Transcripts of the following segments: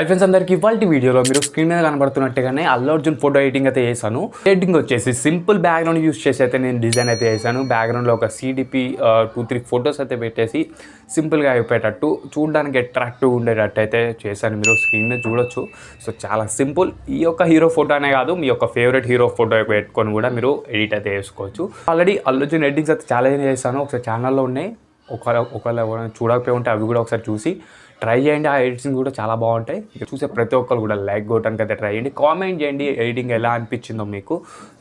Friends అందరికీ ఇవాల్టి వీడియోలో మీరు స్క్రీన్ మీద కనబడుతున్నట్టుగానే అల్లు అర్జున్ ఫోటో ఎడిటింగ్ అయితే చేశాను. ఎడిటింగ్ వచ్చేసి సింపుల్ బ్యాక్గ్రౌండ్ యూస్ చేసి అయితే నేను డిజైన్ అయితే చేశాను. బ్యాక్గ్రౌండ్లో ఒక CDP 2-3 ఫొటోస్ అయితే పెట్టేసి సింపుల్గా అయిపోయేటట్టు చూడడానికి అట్రాక్టివ్ ఉండేటట్టు అయితే చేశాను. మీరు స్క్రీన్ మీద చూడొచ్చు. సో చాలా సింపుల్. ఈ యొక్క హీరో ఫోటో అనే కాదు, మీ యొక్క ఫేవరెట్ హీరో ఫోటో పెట్టుకొని కూడా మీరు ఎడిట్ అయితే చేసుకోవచ్చు. ఆల్రెడీ అల్లు అర్జున్ ఎడిటింగ్స్ అయితే చాలా చేశాను. ఒకసారి ఛానల్లో ఉన్నాయి. ఒకవేళ చూడకపోయి ఉంటే అవి కూడా ఒకసారి చూసి ట్రై చేయండి. ఆ ఎడిటింగ్ కూడా చాలా బాగుంటాయి. చూసే ప్రతి ఒక్కరు కూడా లైక్ కొట్టడానికి అయితే ట్రై చేయండి. కామెంట్ చేయండి ఎడిటింగ్ ఎలా అనిపించిందో మీకు.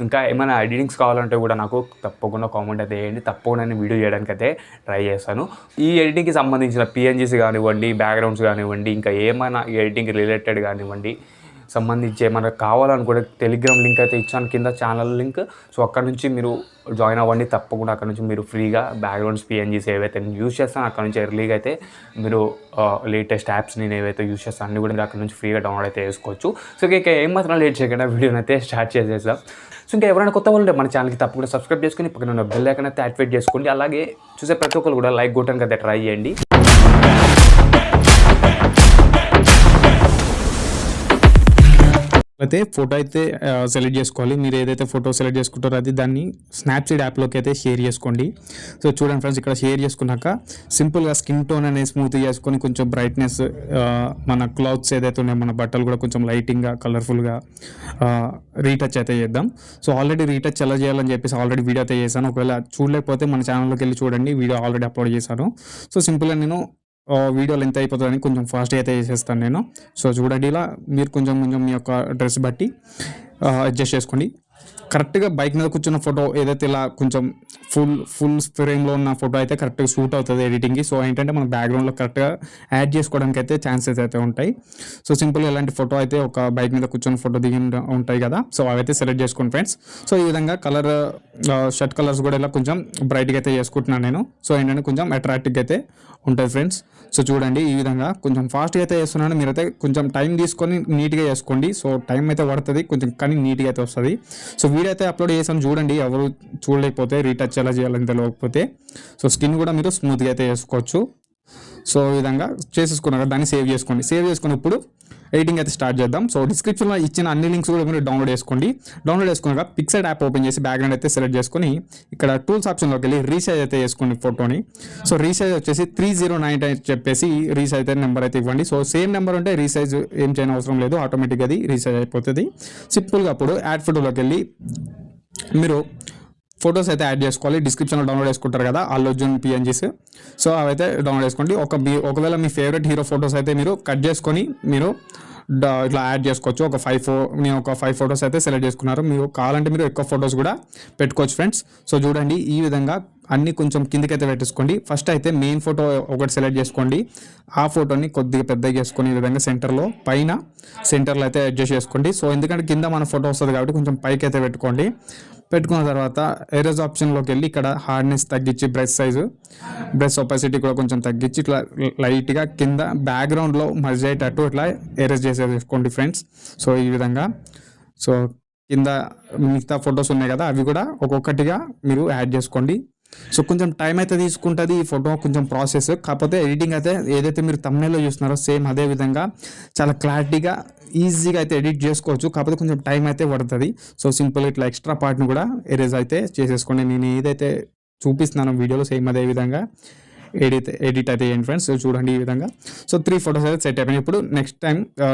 ఇంకా ఏమైనా ఎడిటింగ్స్ కావాలంటే కూడా నాకు తప్పకుండా కామెంట్ అయితే చేయండి. తప్పకుండా నేను వీడియో చేయడానికి అయితే ట్రై చేస్తాను. ఈ ఎడిటింగ్కి సంబంధించిన PNGs కానివ్వండి, బ్యాక్గ్రౌండ్స్ కానివ్వండి, ఇంకా ఏమైనా ఎడిటింగ్ రిలేటెడ్ కానివ్వండి సంబంధించి ఏమైనా కావాలనుకుంటే టెలిగ్రామ్ లింక్ అయితే ఇచ్చాను కింద, ఛానల్ లింక్. సో అక్కడ నుంచి మీరు జాయిన్ అవ్వండి. తప్పకుండా అక్కడ నుంచి మీరు ఫ్రీగా బ్యాక్గ్రౌండ్స్ PNGs ఏవైతే నేను యూస్ చేస్తాను అక్కడ నుంచి ఎర్లీగా అయితే మీరు లేటెస్ట్ యాప్స్ నేను ఏవైతే యూస్ చేస్తాను అన్నీ కూడా మీరు అక్కడ నుంచి ఫ్రీగా డౌన్లోడ్ అయితే చేసుకోవచ్చు. సో ఇంకా ఏమాత్రం లేట్ చేయకుండా వీడియోని అయితే స్టార్ట్ చేసేసాం. సో ఇంకా ఎవరైనా కొత్త వాళ్ళు ఉంటే మన ఛానల్కి తప్పకుండా సబ్స్క్రైబ్ చేసుకుని పక్కన ఉన్న బెల్ ఐకాన్ అయితే యాక్టివేట్ చేసుకోండి. అలాగే చూసే ప్రతి ఒక్కరు కూడా లైక్ కొట్టడానికి అయితే ట్రై చేయండి. అయితే ఫోటో అయితే సెలెక్ట్ చేసుకోవాలి. మీరు ఏదైతే ఫోటో సెలెక్ట్ చేసుకుంటారో అది దాన్ని స్నాప్సీడ్ యాప్లోకి అయితే షేర్ చేసుకోండి. సో చూడండి ఫ్రెండ్స్, ఇక్కడ షేర్ చేసుకున్నాక సింపుల్గా స్కిన్ టోన్ అనేది స్మూత్ చేసుకొని కొంచెం బ్రైట్నెస్, మన క్లాత్స్ ఏదైతే ఉన్నాయో మన బట్టలు కూడా కొంచెం లైటింగ్గా కలర్ఫుల్గా రీటచ్ అయితే చేద్దాం. సో ఆల్రెడీ రీటచ్ ఎలా చేయాలని చెప్పేసి ఆల్రెడీ వీడియో అయితే చేశాను. ఒకవేళ చూడలేకపోతే మన ఛానల్లోకి వెళ్ళి చూడండి, వీడియో ఆల్రెడీ అప్లోడ్ చేశాను. సో సింపుల్గా నేను వీడియో లెంత్ అయిపోతుందని కొంచెం ఫాస్ట్గా అయితే చేసేస్తాను నేను. సో చూడండి, ఇలా మీరు కొంచెం మీ యొక్క డ్రెస్ బట్టి అడ్జస్ట్ చేసుకోండి. కరెక్ట్గా బైక్ మీద కూర్చున్న ఫోటో ఏదైతే ఇలా కొంచెం ఫుల్ ఫ్రేమ్లో ఉన్న ఫోటో అయితే కరెక్ట్గా సూట్ అవుతుంది ఎడిటింగ్కి. సో ఏంటంటే మన బ్యాక్గ్రౌండ్లో కరెక్ట్గా యాడ్ చేసుకోవడానికి అయితే ఛాన్సెస్ అయితే ఉంటాయి. సో సింపుల్గా ఇలాంటి ఫోటో అయితే ఒక బైక్ మీద కూర్చొని ఫోటో దిగి ఉంటాయి కదా, సో అవైతే సెలెక్ట్ చేసుకోండి ఫ్రెండ్స్. సో ఈ విధంగా కలర్ షర్ట్ కలర్స్ కూడా ఇలా కొంచెం బ్రైట్గా అయితే చేసుకుంటున్నాను నేను. సో ఏంటంటే కొంచెం అట్రాక్టివ్గా అయితే ఉంటుంది ఫ్రెండ్స్. సో చూడండి, ఈ విధంగా కొంచెం ఫాస్ట్గా అయితే చేస్తున్నాను. మీరైతే కొంచెం టైం తీసుకొని నీట్గా చేసుకోండి. సో టైం అయితే పడుతుంది కొంచెం, కానీ నీట్గా అయితే వస్తుంది. సో వీడియో అయితే అప్లోడ్ చేసాను చూడండి. ఎవరు చూడలేకపోతే రీటచ్ ఎలా చేయాలని తెలియకపోతే సో స్కిన్ కూడా మీరు స్మూత్గా అయితే చేసుకోవచ్చు. సో ఈ విధంగా చేసేసుకున్నాక దాన్ని సేవ్ చేసుకోండి. సేవ్ చేసుకున్నప్పుడు ఎడిటింగ్ అయితే స్టార్ట్ చేద్దాం. సో డిస్క్రిప్షన్లో ఇచ్చిన అన్ని లింక్స్ కూడా మీరు డౌన్లోడ్ చేసుకోండి. డౌన్లోడ్ చేసుకున్నాక పిక్సెడ్ యాప్ ఓపెన్ చేసి బ్యాక్గ్రౌండ్ అయితే సెలెక్ట్ చేసుకొని ఇక్కడ టూల్స్ ఆప్షన్లోకి వెళ్ళి రీసైజ్ అయితే చేసుకోండి ఫోటోని. సో రీసైజ్ వచ్చేసి 3090 అని చెప్పేసి రీసైజ్ అయితే నెంబర్ అయితే ఇవ్వండి. సో సేమ్ నెంబర్ ఉంటే రీసైజ్ ఏం చేయని అవసరం లేదు, ఆటోమేటిక్గా అది రీసైజ్ అయిపోతుంది. సింపుల్గా అప్పుడు యాడ్ ఫోటోలోకి వెళ్ళి మీరు ఫొటోస్ అయితే యాడ్ చేసుకోవాలి. డిస్క్రిప్షన్లో డౌన్లోడ్ చేసుకుంటారు కదా అల్లు అర్జున్ PNGs, సో అవైతే డౌన్లోడ్ చేసుకోండి. ఒకవేళ మీ ఫేవరెట్ హీరో ఫొటోస్ అయితే మీరు కట్ చేసుకొని మీరు ఇట్లా యాడ్ చేసుకోవచ్చు. నేను ఒక 5 ఫొటోస్ అయితే సెలెక్ట్ చేసుకున్నారు. మీరు కావాలంటే మీరు ఎక్కువ ఫొటోస్ కూడా పెట్టుకోవచ్చు ఫ్రెండ్స్. సో చూడండి, ఈ విధంగా అన్ని కొంచెం కిందకైతే పెట్టేసుకోండి. ఫస్ట్ అయితే మెయిన్ ఫోటో ఒకటి సెలెక్ట్ చేసుకోండి. ఆ ఫోటోని కొద్దిగా పెద్దగా చేసుకొని ఈ విధంగా సెంటర్లో అయితే అడ్జస్ట్ చేసుకోండి. సో ఎందుకంటే కింద మన ఫోటో వస్తుంది కాబట్టి కొంచెం పైకి అయితే పెట్టుకోండి. పెట్టుకున్న తర్వాత ఎరేజ్ ఆప్షన్లోకి వెళ్ళి ఇక్కడ హార్డ్నెస్ తగ్గించి బ్రష్ ఒపాసిటీ కూడా కొంచెం తగ్గించి ఇట్లా లైట్గా కింద బ్యాక్గ్రౌండ్లో మర్జ్ అయ్యేటట్టు ఇట్లా ఎరేజ్ చేసేసుకోండి ఫ్రెండ్స్. సో ఈ విధంగా సో కింద మిగతా ఫొటోస్ ఉన్నాయి కదా అవి కూడా ఒక్కొక్కటిగా మీరు యాడ్ చేసుకోండి. సో కొంచెం టైం అయితే తీసుకుంటుంది ఈ ఫోటో కొంచెం ప్రాసెస్. కాకపోతే ఎడిటింగ్ అయితే ఏదైతే మీరు థంబ్నెయిల్లో చూస్తున్నారో సేమ్ అదే విధంగా చాలా క్లారిటీగా ఈజీగా అయితే ఎడిట్ చేసుకోవచ్చు. కాకపోతే కొంచెం టైం అయితే పడుతుంది. సో సింపుల్ ఇట్లా ఎక్స్ట్రా పార్ట్ని కూడా ఎరేజ్ అయితే చేసేసుకోండి. నేను ఏదైతే చూపిస్తున్నాను వీడియోలో సేమ్ అదే విధంగా ఎడిట్ అయితే చేయండి ఫ్రెండ్స్. చూడండి ఈ విధంగా. సో 3 ఫొటోస్ అయితే సెట్ అయిపోయినాయి. ఇప్పుడు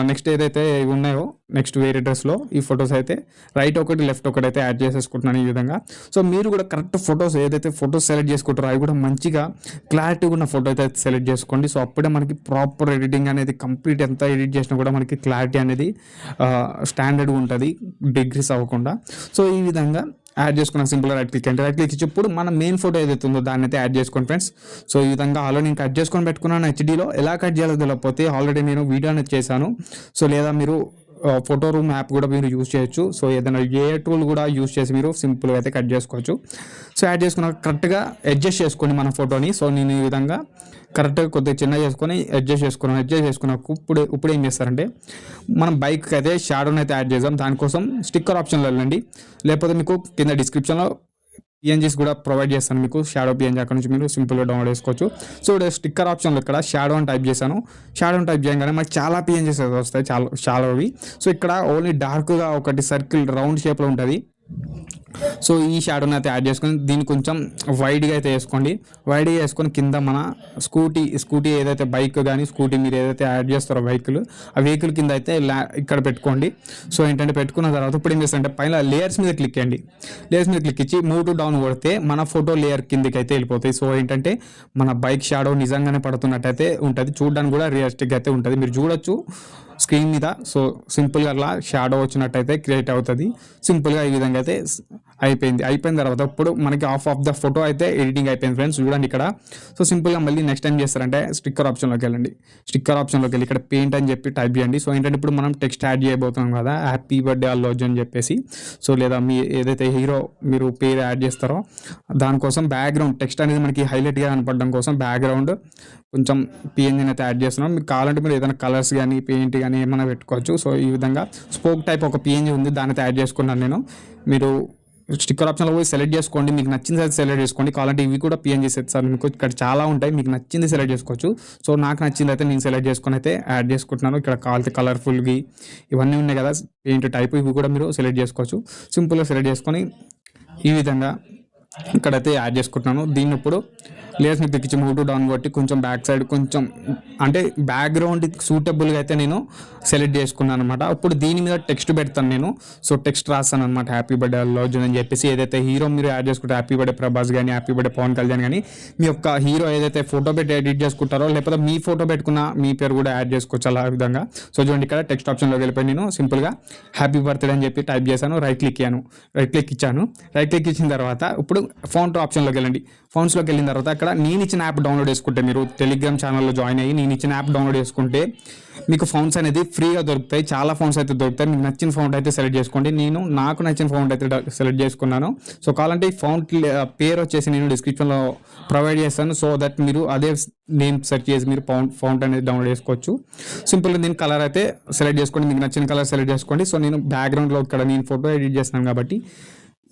నెక్స్ట్ ఏదైతే ఉన్నాయో నెక్స్ట్ వేరే డ్రెస్లో ఈ ఫొటోస్ అయితే రైట్ ఒకటి లెఫ్ట్ ఒకటి అయితే యాడ్ చేసేసుకుంటున్నాను ఈ విధంగా. సో మీరు కూడా కరెక్ట్ ఫొటోస్ ఏదైతే ఫొటోస్ సెలెక్ట్ చేసుకుంటారో అవి కూడా మంచిగా క్లారిటీగా ఉన్న ఫోటో అయితే సెలెక్ట్ చేసుకోండి. సో అప్పుడే మనకి ప్రాపర్ ఎడిటింగ్ అనేది కంప్లీట్ ఎంత ఎడిట్ చేసినా కూడా మనకి క్లారిటీ అనేది స్టాండర్డ్గా ఉంటుంది, డిగ్రీస్ అవ్వకుండా. సో ఈ విధంగా యాడ్ చేసుకున్న సింపుల్గా రైట్ క్లిక్ ఇచ్చి ఇప్పుడు మన మెయిన్ ఫోటో ఏదైతే ఉందో దాన్ని అయితే యాడ్ చేసుకోండి ఫ్రెండ్స్. సో ఈ విధంగా ఆల్రెడీ నేను కట్ చేసుకొని పెట్టుకున్నాను HDలో. ఎలా కట్ చేయాలో తెలియకపోతే ఆల్రెడీ నేను వీడియో అనేది చేశాను. సో లేదా మీరు ఫోటో రూమ్ యాప్ కూడా మీరు యూజ్ చేయొచ్చు. సో ఏదైనా ఏ టూల్ కూడా యూజ్ చేసి మీరు సింపుల్గా అయితే కట్ చేసుకోవచ్చు. సో యాడ్ చేసుకున్నాక కరెక్ట్గా అడ్జస్ట్ చేసుకోండి మన ఫోటోని. సో నేను ఈ విధంగా కరెక్ట్గా కొద్దిగా చిన్న చేసుకొని అడ్జస్ట్ చేసుకున్నాక ఇప్పుడు ఏం చేస్తారంటే మనం బైక్ అయితే షాడోని అయితే యాడ్ చేద్దాం. దానికోసం స్టిక్కర్ ఆప్షన్లో వెళ్ళండి, లేకపోతే మీకు కింద డిస్క్రిప్షన్లో పిఎన్జీస్ కూడా ప్రొవైడ్ చేస్తాను మీకు, షాడో పిఎన్జీ అక్కడ నుంచి మీరు సింపుల్గా డౌన్లోడ్ చేసుకోవచ్చు. సో ఇక్కడ స్టిక్కర్ ఆప్షన్లో ఇక్కడ షాడో అని టైప్ చేశాను. షాడో అని టైప్ చేయగానే మనకి చాలా పిఎన్జీస్ వస్తాయి, చాలా అవి. సో ఇక్కడ ఓన్లీ డార్క్గా ఒకటి సర్కిల్ రౌండ్ షేప్లో ఉంటుంది. సో ఈ షాడోని అయితే యాడ్ చేసుకొని దీన్ని కొంచెం వైడ్గా అయితే వేసుకోండి. వైడ్గా వేసుకొని కింద మన స్కూటీ ఏదైతే బైక్ కానీ స్కూటీ మీరు ఏదైతే యాడ్ చేస్తారో ఆ వెహికల్ కింద అయితే ఇక్కడ పెట్టుకోండి. సో ఏంటంటే పెట్టుకున్న తర్వాత ఇప్పుడు ఏం చేస్తారంటే పైన లేయర్స్ మీద క్లిక్ చేయండి. లేయర్స్ మీద క్లిక్ ఇచ్చి మూవ్ టు డౌన్ కొడితే మన ఫోటో లేయర్ కిందకి అయితే వెళ్ళిపోతాయి. సో ఏంటంటే మన బైక్ షాడో నిజంగానే పడుతున్నట్టయితే ఉంటుంది, చూడడానికి కూడా రియలిస్టిక్గా అయితే ఉంటుంది, మీరు చూడొచ్చు స్క్రీన్ మీద. సో సింపుల్గా అలా షాడో వచ్చినట్టయితే క్రియేట్ అవుతుంది. సింపుల్గా ఈ విధంగా అయితే అయిపోయిన తర్వాత ఇప్పుడు మనకి ఆఫ్ ద ఫోటో అయితే ఎడిటింగ్ అయిపోయింది ఫ్రెండ్స్, చూడండి ఇక్కడ. సో సింపుల్గా మళ్ళీ నెక్స్ట్ టైం చేస్తారంటే స్టిక్కర్ ఆప్షన్లోకి వెళ్ళండి. స్టిక్కర్ ఆప్షన్లోకి వెళ్ళి ఇక్కడ పెయింట్ అని చెప్పి టైప్ చేయండి. సో ఏంటంటే ఇప్పుడు మనం టెక్స్ట్ యాడ్ చేయబోతున్నాం కదా, హ్యాపీ బర్త్డే అల్లు అర్జున్ అని చెప్పేసి. సో లేదా మీ ఏదైతే హీరో మీరు పేరు యాడ్ చేస్తారో దానికోసం బ్యాక్గ్రౌండ్ టెక్స్ట్ అనేది మనకి హైలైట్గా కనపడడం కోసం బ్యాక్గ్రౌండ్ కొంచెం పిఎన్జీని అయితే యాడ్ చేస్తున్నాం. మీకు కావాలంటే మీరు ఏదైనా కలర్స్ కానీ పెయింట్ కానీ ఏమైనా పెట్టుకోవచ్చు. సో ఈ విధంగా స్పోక్ టైప్ ఒక పిఎన్జీ ఉంది, దాన్ని అయితే యాడ్ చేసుకున్నాను నేను. మీరు స్టిక్కర్ ఆప్షన్లో పోయి సెలెక్ట్ చేసుకోండి, మీకు నచ్చింది అయితే సెలెక్ట్ చేసుకోండి. కావాలంటే ఇవి కూడా పిఎన్జీ సెట్స్ అని మీకు ఇక్కడ చాలా ఉంటాయి, మీకు నచ్చింది సెలెక్ట్ చేసుకోవచ్చు. సో నాకు నచ్చింది అయితే నేను సెలెక్ట్ చేసుకొని అయితే యాడ్ చేసుకుంటున్నాను. ఇక్కడ కావాలంటే కలర్ఫుల్గా ఇవన్నీ ఉన్నాయి కదా పెయింట్ టైప్, ఇవి కూడా మీరు సెలెక్ట్ చేసుకోవచ్చు. సింపుల్గా సెలెక్ట్ చేసుకొని ఈ విధంగా ఇక్కడైతే యాడ్ చేసుకుంటున్నాను. దీన్ని ఇప్పుడు లేయర్స్ని తెచ్చి మూవ్ టు డౌన్ కొట్టి కొంచెం బ్యాక్ సైడ్ కొంచెం అంటే బ్యాక్గ్రౌండ్ సూటబుల్గా అయితే నేను సెలెక్ట్ చేసుకున్నాను అనమాట. ఇప్పుడు దీని మీద టెక్స్ట్ పెడతాను నేను. సో టెక్స్ట్ రాస్తాను అనమాట, హ్యాపీ బర్త్డే అల్లు అర్జున్ అని చెప్పేసి. ఏదైతే హీరో మీరు యాడ్ చేసుకుంటారో హ్యాపీ బర్త్డే ప్రభాస్ కానీ హ్యాపీ బర్త్డే పవన్ కళ్యాణ్ కానీ మీ యొక్క హీరో ఏదైతే ఫోటో పెట్టి ఎడిట్ చేసుకుంటారో లేకపోతే మీ ఫోటో పెట్టుకున్న మీ పేరు కూడా యాడ్ చేసుకోవచ్చు అలా విధంగా. సో చూడండి ఇక్కడ టెక్స్ట్ ఆప్షన్లోకి వెళ్ళిపోయి నేను సింపుల్గా హ్యాపీ బర్త్డే అని చెప్పి టైప్ చేశాను. రైట్ క్లిక్ ఇచ్చాను. రైట్ క్లిక్ ఇచ్చిన తర్వాత ఇప్పుడు ఫౌంట్ ఆప్షన్లోకి వెళ్ళండి. ఫౌంట్స్లోకి వెళ్ళిన తర్వాత అక్కడ నేను ఇచ్చిన యాప్ డౌన్లోడ్ చేసుకుంటే, మీరు టెలిగ్రామ్ ఛానల్లో జాయిన్ అయ్యి నేను ఇచ్చిన యాప్ డౌన్లోడ్ చేసుకుంటే మీకు ఫౌంట్స్ అనేది ఫ్రీగా దొరుకుతాయి. చాలా ఫౌంట్స్ అయితే దొరుకుతాయి. మీకు నచ్చిన ఫౌంట్ అయితే సెలెక్ట్ చేసుకోండి. నాకు నచ్చిన ఫౌంట్ అయితే సెలెక్ట్ చేసుకున్నాను. సో కావాలంటే ఈ ఫౌంట్ పేరు వచ్చేసి నేను డిస్క్రిప్షన్లో ప్రొవైడ్ చేస్తాను. సో దట్ మీరు అదే నేమ్ సెర్చ్ చేసి మీరు ఫౌంట్ అనేది డౌన్లోడ్ చేసుకోవచ్చు. సింపుల్గా నేను కలర్ అయితే సెలెక్ట్ చేసుకోండి, మీకు నచ్చిన కలర్ సెలెక్ట్ చేసుకోండి. సో నేను బ్యాక్గ్రౌండ్లో ఇక్కడ నేను ఫోటో ఎడిట్ చేస్తాను కాబట్టి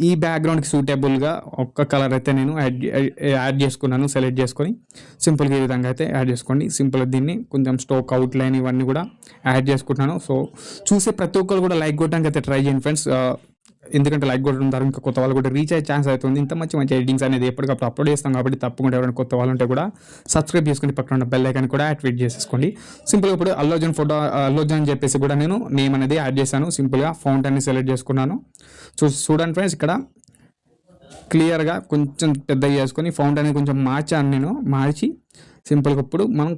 ఈ బ్యాక్గ్రౌండ్కి సూటబుల్గా ఒక్క కలర్ అయితే నేను యాడ్ చేసుకున్నాను. సెలెక్ట్ చేసుకొని సింపుల్గా ఈ విధంగా అయితే యాడ్ చేసుకోండి. సింపుల్గా దీన్ని కొంచెం స్టోక్ అవుట్లైన్ ఇవన్నీ కూడా యాడ్ చేసుకుంటున్నాను. సో చూసే ప్రతి ఒక్కరు కూడా లైక్ కొట్టడానికి అయితే ట్రై చేయండి ఫ్రెండ్స్, ఎందుకంటే లైక్ కొట్టడం ద్వారా ఇంకా కొత్త వాళ్ళు కూడా రీచ్ అయ్యే ఛాన్స్ అవుతుంది. ఇంత మంచి ఎడిటింగ్స్ అనేది ఎప్పటికప్పుడు అప్లోడ్ చేస్తాం కాబట్టి తప్పకుండా ఎవరైనా కొత్త వాళ్ళు ఉంటే కూడా సబ్స్క్రైబ్ చేసుకుని పక్కన ఉన్న బెల్ ఐకాన్ కూడా యాక్టివేట్ చేసేసుకోండి. సింపుల్గా ఇప్పుడు అల్లు అర్జున్ ఫోటో అల్లు అర్జున్ అని చెప్పేసి కూడా నేను నేమ్ అనేది యాడ్ చేశాను. సింపుల్గా ఫౌంట్ అనేది సెలెక్ట్ చేసుకున్నాను. చూడండి ఫ్రెండ్స్ ఇక్కడ క్లియర్గా కొంచెం పెద్దగా చేసుకొని ఫౌంట్ అనేది కొంచెం మార్చి సింపుల్గా ఇప్పుడు మనం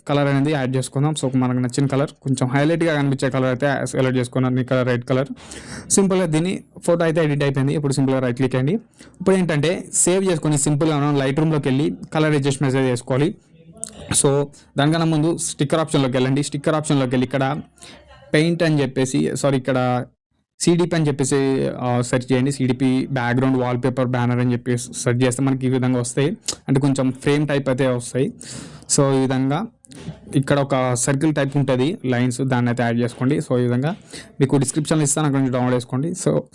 కలర్ అనేది యాడ్ చేసుకుందాం. సో మనకు నచ్చిన కలర్ కొంచెం హైలైట్గా కనిపించే కలర్ అయితే సెలెక్ట్ చేసుకున్నాను, కలర్ రెడ్ కలర్. సింపుల్గా దీన్ని ఫోటో అయితే ఎడిట్ అయిపోయింది. ఇప్పుడు సింపుల్గా రైట్ క్లిక్ అయ్యండి. ఇప్పుడు ఏంటంటే సేవ్ చేసుకొని సింపుల్గా మనం లైట్ రూమ్లోకి వెళ్ళి కలర్ అడ్జస్ట్మెంట్ చేసుకోవాలి. సో దానికన్నా ముందు స్టిక్కర్ ఆప్షన్లోకి వెళ్ళండి. స్టిక్కర్ ఆప్షన్లోకి వెళ్ళి ఇక్కడ పెయింట్ అని చెప్పేసి ఇక్కడ సిడిపి అని చెప్పేసి సెర్చ్ చేయండి. సిడిపి బ్యాక్గ్రౌండ్ వాల్పేపర్ బ్యానర్ అని చెప్పి సెర్చ్ చేస్తే మనకి ఈ విధంగా వస్తాయి, అంటే కొంచెం ఫ్రేమ్ టైప్ అయితే వస్తాయి. సో ఈ విధంగా ఇక్కడ ఒక సర్కిల్ టైప్ ఉంటుంది లైన్స్, దాన్ని అయితే యాడ్ చేసుకోండి. సో ఈ విధంగా మీకు డిస్క్రిప్షన్లో ఇస్తాను, అక్కడ నుంచి డౌన్లోడ్ చేసుకోండి.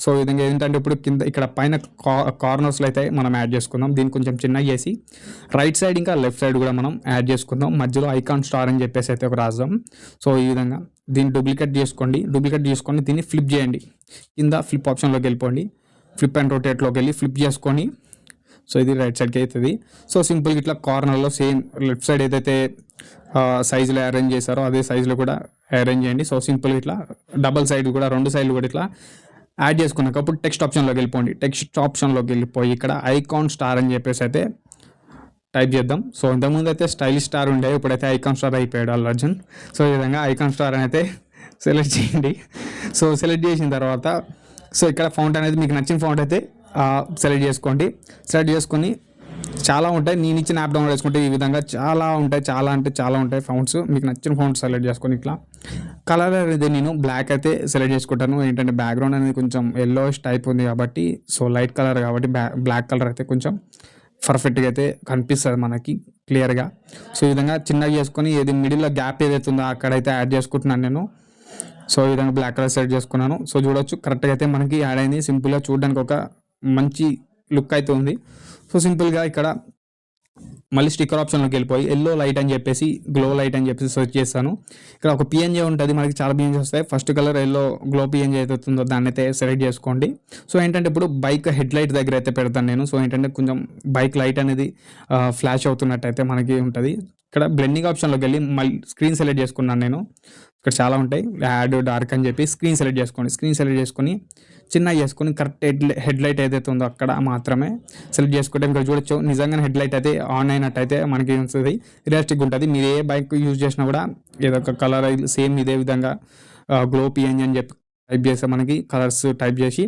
సో ఈ విధంగా ఏంటంటే ఇప్పుడు కింద ఇక్కడ పైన కార్నర్స్లో అయితే మనం యాడ్ చేసుకుందాం. దీన్ని కొంచెం చిన్నగా చేసి రైట్ సైడ్ ఇంకా లెఫ్ట్ సైడ్ కూడా మనం యాడ్ చేసుకుందాం. మధ్యలో ఐకాన్ స్టార్ అని చెప్పేసి అయితే ఒక రాద్దాం. సో ఈ విధంగా దీన్ని డూప్లికేట్ చేసుకొని దీన్ని ఫ్లిప్ చేయండి. కింద ఫ్లిప్ ఆప్షన్లోకి వెళ్ళిపోండి. ఫ్లిప్ అండ్ రొటేట్లోకి వెళ్ళి ఫ్లిప్ చేసుకొని సో ఇది రైట్ సైడ్కి అవుతుంది. సో సింపుల్గా ఇట్లా కార్నర్లో సేమ్ లెఫ్ట్ సైడ్ ఏదైతే సైజులో అరేంజ్ చేశారో అదే సైజులో కూడా అరేంజ్ చేయండి. సో సింపుల్గా ఇట్లా డబల్ సైడ్ కూడా రెండు సైడ్లు కూడా ఇట్లా యాడ్ చేసుకున్నాక అప్పుడు టెక్స్ట్ ఆప్షన్లోకి వెళ్ళిపోండి. టెక్స్ట్ ఆప్షన్లోకి వెళ్ళిపోయి ఇక్కడ ఐకాన్ స్టార్ అని చెప్పేసి అయితే టైప్ చేద్దాం. సో ఇంతకుముందు అయితే స్టైలిష్ స్టార్ ఉండే, ఇప్పుడైతే ఐకాన్ స్టార్ అయిపోయాడు అల్లు అర్జున్. సో ఈ విధంగా ఐకాన్ స్టార్ అని అయితే సెలెక్ట్ చేయండి. సో సెలెక్ట్ చేసిన తర్వాత సో ఇక్కడ ఫౌంట్ అనేది మీకు నచ్చిన ఫౌంట్ అయితే సెలెక్ట్ చేసుకోండి. సెలెక్ట్ చేసుకొని చాలా ఉంటాయి, నేను ఇచ్చిన యాప్ డౌన్లోడ్ చేసుకుంటే ఈ విధంగా చాలా ఉంటాయి ఫౌంట్స్. మీకు నచ్చిన ఫౌంట్ సెలెక్ట్ చేసుకొని ఇట్లా కలర్ అనేది నేను బ్లాక్ అయితే సెలెక్ట్ చేసుకుంటాను. ఏంటంటే బ్యాక్గ్రౌండ్ అనేది కొంచెం ఎల్లోయిష్ టైప్ ఉంది కాబట్టి, సో లైట్ కలర్ కాబట్టి బ్లాక్ కలర్ అయితే కొంచెం పర్ఫెక్ట్గా అయితే కనిపిస్తుంది మనకి క్లియర్గా. సో ఈ విధంగా చిన్నగా చేసుకొని ఏది మిడిల్లో గ్యాప్ ఏదైతే ఉందో అక్కడైతే యాడ్ చేసుకుంటున్నాను నేను. సో ఈ విధంగా బ్లాక్ కలర్ సెలెక్ట్ చేసుకున్నాను. సో చూడొచ్చు కరెక్ట్గా అయితే మనకి యాడ్ అయింది. సింపుల్గా చూడడానికి ఒక మంచి లుక్ అయితే ఉంది. సో సింపుల్గా ఇక్కడ మళ్ళీ స్టిక్కర్ ఆప్షన్లోకి వెళ్ళిపోయి ఎల్లో లైట్ అని చెప్పేసి గ్లో లైట్ అని చెప్పేసి సెర్చ్ చేస్తాను. ఇక్కడ ఒక పిఎన్జీ ఉంటుంది, మనకి చాలా పిఎన్జీ వస్తాయి. First colour yellow glow PNG అయితే ఉందో దాన్ని అయితే సెలెక్ట్ చేసుకోండి. సో ఏంటంటే ఇప్పుడు బైక్ హెడ్ లైట్ దగ్గర అయితే పెడతాను నేను. సో ఏంటంటే కొంచెం బైక్ లైట్ అనేది ఫ్లాష్ అవుతున్నట్టు అయితే మనకి ఉంటుంది. ఇక్కడ బ్లెండింగ్ ఆప్షన్లోకి వెళ్ళి మళ్ళీ స్క్రీన్ సెలెక్ట్ చేసుకున్నాను నేను. ఇక్కడ చాలా ఉంటాయి, యాడ్ డార్క్ అని చెప్పి స్క్రీన్ సెలెక్ట్ చేసుకోండి. స్క్రీన్ సెలెక్ట్ చేసుకొని చిన్నగా చేసుకొని కరెక్ట్ హెడ్ లైట్ ఏదైతే ఉందో అక్కడ మాత్రమే సెలెక్ట్ చేసుకుంటే ఇక్కడ చూడొచ్చు నిజంగానే హెడ్ లైట్ అయితే ఆన్ అయినట్టయితే మనకి వస్తుంది, రియలిస్టిక్ ఉంటుంది. మీరు ఏ బైక్ యూజ్ చేసినా కూడా ఏదో ఒక కలర్ సేమ్ ఇదే విధంగా గ్లో పిఎన్జీ అని చెప్పి టైప్ చేస్తే మనకి కలర్స్ టైప్ చేసి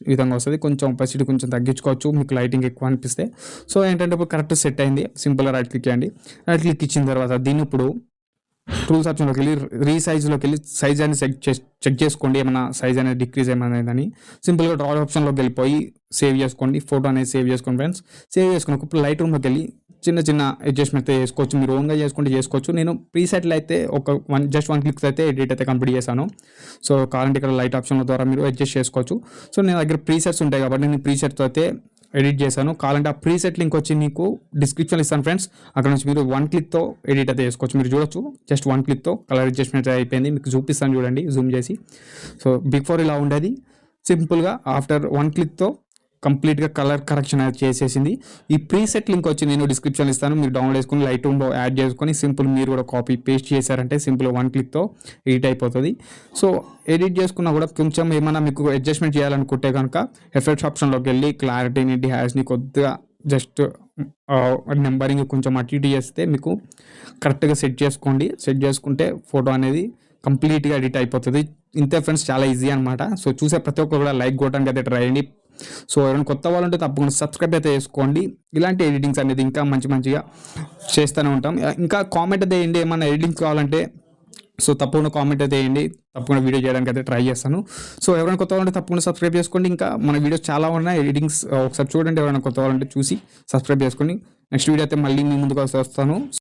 ఈ విధంగా వస్తుంది. కొంచెం ఒపాసిటీ కొంచెం తగ్గించుకోవచ్చు మీకు లైటింగ్ ఎక్కువ అనిపిస్తే. సో ఏంటంటే ఇప్పుడు కరెక్ట్ సెట్ అయింది. సింపుల్గా రైట్ క్లిక్ చేయండి. రైట్ క్లిక్ ఇచ్చిన తర్వాత దీన్ని ఇప్పుడు టూల్స్ ఆప్షన్లోకి వెళ్ళి రీసైజ్లోకి వెళ్ళి సైజ్ అనేది చెక్ చేసుకోండి, ఏమైనా సైజ్ అనేది డిక్రీజ్ ఏమైనా. సింపుల్గా డ్రా ఆప్షన్లోకి వెళ్ళిపోయి సేవ్ చేసుకోండి, ఫోటో అనేది సేవ్ చేసుకోండి ఫ్రెండ్స్. సేవ్ చేసుకుని ఇప్పుడు లైట్ రూమ్లోకి వెళ్ళి చిన్న అడ్జస్ట్మెంట్ అయితే చేసుకోవచ్చు, మీరు ఓన్గా చేసుకోవచ్చు. నేను ప్రీసెట్లో అయితే జస్ట్ వన్ క్లిక్స్ అయితే ఎడిట్ అయితే కంప్లీట్ చేశాను. సో కావాలంటే ఇక్కడ లైట్ ఆప్షన్ల ద్వారా మీరు అడ్జస్ట్ చేసుకోవచ్చు. సో నేను దగ్గర ప్రీసెట్స్ ఉంటాయి కాబట్టి నేను ప్రీసెట్తో అయితే ఎడిట్ చేశాను. కావాలంటే ఆ ప్రీసెట్ లింక్ వచ్చి మీకు డిస్క్రిప్షన్ ఇస్తాను ఫ్రెండ్స్, అక్కడ నుంచి మీరు వన్ క్లిక్తో ఎడిట్ అయితే చేసుకోవచ్చు. మీరు చూడొచ్చు జస్ట్ వన్ క్లిక్తో కలర్ అడ్జస్ట్మెంట్ అయిపోయింది. మీకు చూపిస్తాను చూడండి జూమ్ చేసి. సో బిఫోర్ ఇలా ఉండేది, సింపుల్గా ఆఫ్టర్ వన్ క్లిక్తో కంప్లీట్గా కలర్ కరెక్షన్ అది చేసేసింది. ఈ ప్రీసెట్ లింక్ వచ్చి నేను డిస్క్రిప్షన్ ఇస్తాను, మీరు డౌన్లోడ్ చేసుకుని లైట్ రూమ్లో యాడ్ చేసుకొని సింపుల్ మీరు కూడా కాపీ పేస్ట్ చేశారంటే సింపుల్ వన్ క్లిక్తో ఎడిట్ అయిపోతుంది. సో ఎడిట్ చేసుకున్నా కూడా కొంచెం ఏమైనా మీకు అడ్జస్ట్మెంట్ చేయాలనుకుంటే కనుక ఎఫెక్ట్స్ ఆప్షన్లోకి వెళ్ళి క్లారిటీని హ్యాష్ని కొద్దిగా జస్ట్ నెంబరింగ్ కొంచెం అటు ఇటు చేస్తే మీకు కరెక్ట్గా సెట్ చేసుకోండి. సెట్ చేసుకుంటే ఫోటో అనేది కంప్లీట్గా ఎడిట్ అయిపోతుంది. ఇంతే ఫ్రెండ్స్, చాలా ఈజీ అనమాట. సో చూసే ప్రతి ఒక్కరు కూడా లైక్ కొట్టడానికి అయితే ట్రై చేయండి. సో ఎవరైనా కొత్త వాళ్ళు ఉంటే తప్పకుండా సబ్స్క్రైబ్ అయితే చేసుకోండి. ఇలాంటి ఎడిటింగ్స్ అనేది ఇంకా మంచిగా చేస్తూనే ఉంటాం. ఇంకా కామెంట్ అయితే వేయండి ఏమైనా ఎడిటింగ్స్ కావాలంటే. సో తప్పకుండా కామెంట్ అయితే వేయండి, తప్పకుండా వీడియో చేయడానికి అయితే ట్రై చేస్తాను. సో ఎవరైనా కొత్త వాళ్ళంటే తప్పకుండా సబ్స్క్రైబ్ చేసుకోండి. ఇంకా మన వీడియోస్ చాలా ఉన్నాయి ఎడిటింగ్స్, ఒకసారి చూడండి. ఎవరైనా కొత్త వాళ్ళంటే చూసి సబ్స్క్రైబ్ చేసుకోండి. నెక్స్ట్ వీడియో అయితే మళ్ళీ మీ ముందుకు వస్తాను.